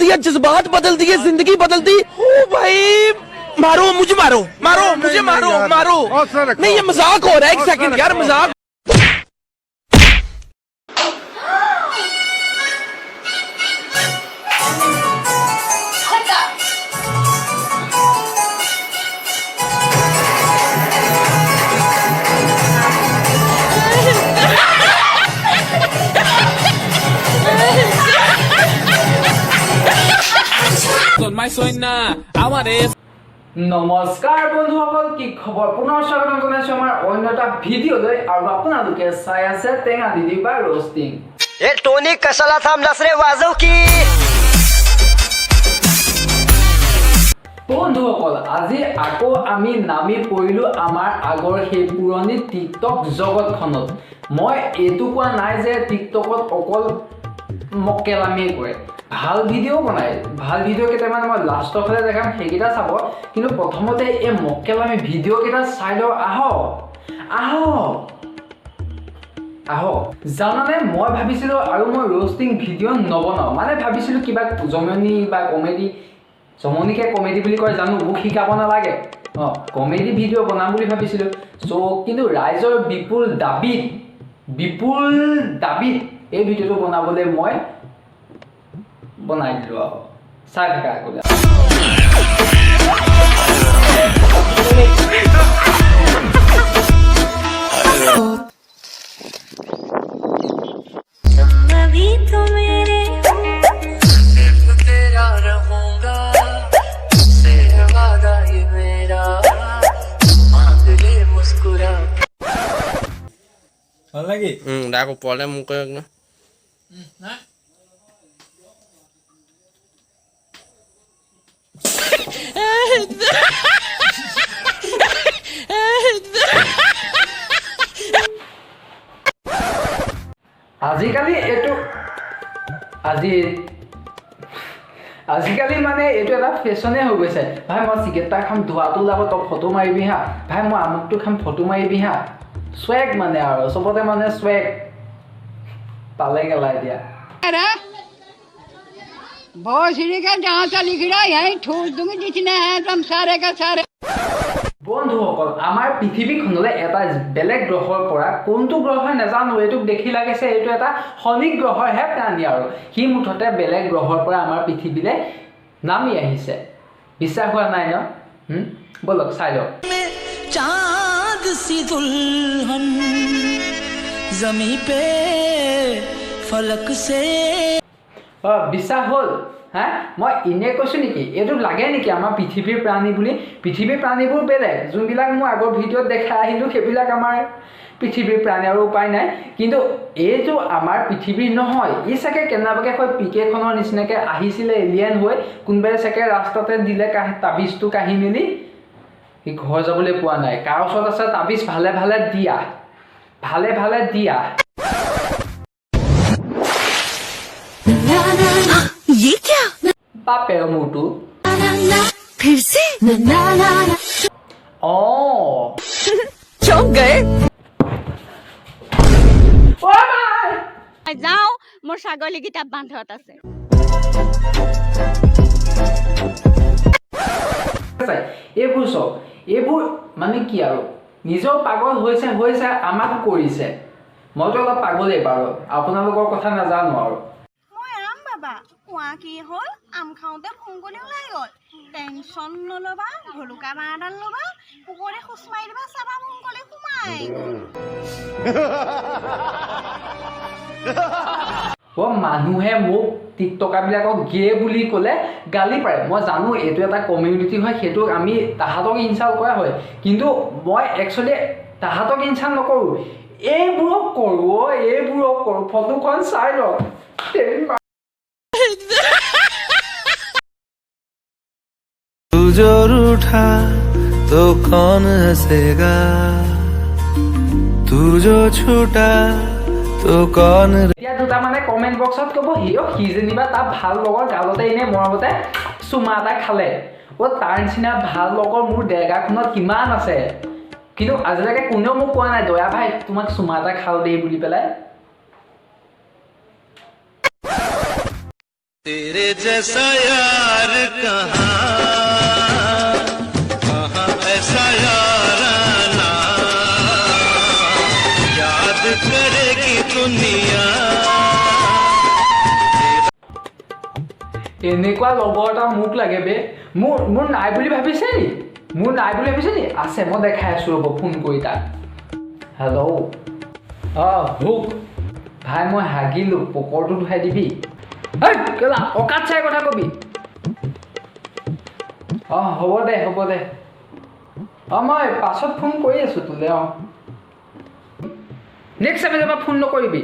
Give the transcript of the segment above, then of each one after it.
दिया, जज्बात बदल दिए, जिंदगी बदल दी। ओ भाई मारो मुझे, मारो मारो मुझे, मारो मारो। नहीं ये मजाक हो रहा है, एक सेकंड यार, मजाक। নমস্কাৰ বন্ধুসকল, কি খবৰ? পুনৰ স্বাগতম জনাইছো আমাৰ অন্য এটা ভিডিঅ'লৈ। আৰু আপোনালোকে চাই আছে টেঙা দিদি বা ৰ'ষ্টিং। ए टोनी कशाला थांबलास रे, वाजव की। বন্ধুসকল, আজি আকৌ আমি নামি পৰিলোঁ আমাৰ আগৰ সেই পুৰণি টিকটক জগতখনত। মই এইটো কোৱা নাই যে টিকটকত অকল মক্কেলামিয়ে কৰে, ভাল ভিডিঅ' বনায়। ভাল ভিডিঅ' কেইটামান মই লাষ্টৰ ফালে দেখাম, সেইকেইটা চাব। কিন্তু প্ৰথমতে এই মক্কেলামি ভিডিঅ' কেইটা চাই লওঁ। আহক আহক আহক। জানানে, মই ভাবিছিলোঁ আৰু মই ৰ'ষ্টিং ভিডিঅ' নবনাওঁ, মানে ভাবিছিলোঁ কিবা জমনি বা কমেডি। জমনিকে কমেডি বুলি কয় জানো, মোক শিকাব নালাগে। কমেডি ভিডিঅ' বনাম বুলি ভাবিছিলোঁ। কিন্তু ৰাইজৰ বিপুল দাবীত এই ভিডিঅ'টো বনাবলৈ মই বনাই দিলোঁ। আৰু চাই থাকা আকৌ। ডাক ওপৰলে মোক কৈ ন। আজিকালি মানে এইটো এটা ফেশ্বনে হৈ গৈছে। ভাই মই চিগাৰেট এটা খাম, ধোৱাটো ওলাব, তই ফটো মাৰিবি হা। ভাই মই আমুকটো খাম, ফটো মাৰিবি হা। স্ৱেগ মানে আৰু চবতে মানে স্ৱেগ পালে গেলা এতিয়া। বন্ধুসকল, আমাৰ পৃথিৱীখনলৈ এটা বেলেগ গ্ৰহৰ পৰা, কোনটো গ্ৰহ নাজানো, এইটোক দেখি লাগিছে এইটো এটা শনি গ্ৰহৰহে প্ৰাণী। আৰু সি মুঠতে বেলেগ গ্ৰহৰ পৰা আমাৰ পৃথিৱীলৈ নামি আহিছে। বিশ্বাস হোৱা নাই ন? বলক চাই লওক। चांद सी दुल्हन जमी पे फलक से। বিশ্বাস হ'ল? হা, মই এনে কৈছোঁ নেকি? এইটো লাগে নেকি আমাৰ পৃথিৱীৰ প্ৰাণী বুলি? পৃথিৱীৰ প্ৰাণীবোৰ বেলেগ, যোনবিলাক মই আগৰ ভিডিঅ'ত দেখাই আহিলোঁ সেইবিলাক আমাৰ পৃথিৱীৰ প্ৰাণী, আৰু উপায় নাই। কিন্তু এইটো আমাৰ পৃথিৱীৰ নহয়। ই চাগে কেনেবাকৈ হয় পিকেখনৰ নিচিনাকৈ আহিছিলে এলিয়েন হৈ, কোনোবাই চাগে ৰাস্তাতে দিলে তাবিজটো কাঢ়ি মেলি সি ঘৰ যাবলৈ পোৱা নাই। কাৰ ওচৰত আছে তাবিজ? ভালে ভালে দিয়া, ভালে ভালে দিয়া। ये क्या? বাপে মোৰটো फिर से चौंक गए। যাওঁ, মোৰ ছাগলীকেইটা বান্ধত আছে। এইবোৰ চব, এইবোৰ মানে কি আৰু নিজেও পাগল হৈছে, আমাকো কৰিছে। মইতো অলপ পাগলেই বাৰু, আপোনালোকৰ কথা নাজানো। আৰু মই আম বাবা, কোৱা কি হ'ল, আম খাওঁতে ফুংকলি ওলাই গ'ল। টেনচন নল'বা, ভলুকা বাঁহ এডাল ল'বা, পুখুৰী খোচ মাৰি দিবা, চাবা ফুংকলি সোমাই মানুহে মোক টিকটকাৰবিলাকক গে বুলি ক'লে গালি পাৰে। মই জানো এইটো এটা কমিউনিটি হয়, সেইটোক আমি তাহাঁতক ইনচাল্ট কৰা হয়। কিন্তু মই একচুৱেলি তাহাঁতক ইনচাল্ট নকৰোঁ, এইবোৰক কৰোঁ। ফটোখন চাই লওক। तू जो रूठा तो कौन हंसेगा, तू जो छूटा तो कौन। এতিয়া দুটা মানে কমেণ্ট বক্সত ক'ব, সি যেনিবা তাৰ ভাল লগৰ গালতে এনে মৰমতে চুমা এটা খালে। তাৰ নিচিনা ভাল লগৰ মোৰ ডেৰগাঁওখনত কিমান আছে, কিন্তু আজিলৈকে কোনেও মোক কোৱা নাই দয়া ভাই তোমাক চুমা এটা খাওঁ দেই বুলি পেলাই। तेरे जैसा यार कहाँ ऐसा याराना याद करेगी दुनिया এনেকুৱা লগৰ এটা মোক লাগে বে মোৰ নাই বুলি ভাবিছে নি আছে মই দেখাই আছো ৰ'ব ফোন কৰি তাক হেল্ল' হুক ভাই মই হাগিলোঁ পকৰটো ধুৱাই দিবি হেই কেলা অকাত চাই কথা কবি হ'ব দে মই পাছত ফোন কৰি আছোঁ তোলে নেক্সট টাইম এবাৰ ফোন নকৰিবি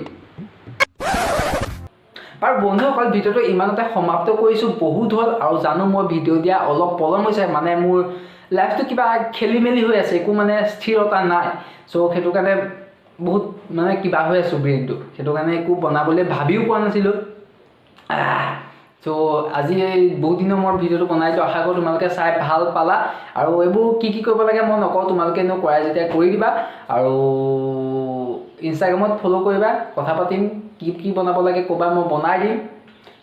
আৰু বন্ধুসকল ভিডিঅ'টো ইমানতে সমাপ্ত কৰিছোঁ বহুত হ'ল আৰু জানো মই ভিডিঅ' দিয়া অলপ পলম হৈছে মানে মোৰ লাইফটো কিবা খেলি মেলি হৈ আছে একো মানে স্থিৰতা নাই চ' সেইটো কাৰণে বহুত মানে কিবা হৈ আছোঁ ব্ৰেইনটো সেইটো কাৰণে একো বনাবলৈ ভাবিও পোৱা নাছিলোঁ চ' আজি বহুত দিনৰ মোৰ ভিডিঅ'টো বনাইছোঁ আশা কৰোঁ তোমালোকে চাই ভাল পালা আৰু এইবোৰ কি কৰিব লাগে মই নকওঁ তোমালোকে এনেও কৰাই যেতিয়া কৰি দিবা আৰু ইনষ্টাগ্ৰামত ফ'ল' কৰিবা কথা পাতিম কি বনাব লাগে ক'বা মই বনাই দিম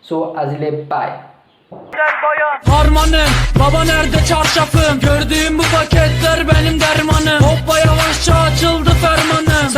চ' আজিলৈ বাই Harmanım baba nerede çarşafım gördüğüm bu paketler benim dermanım hoppa yavaşça açıldı fermanım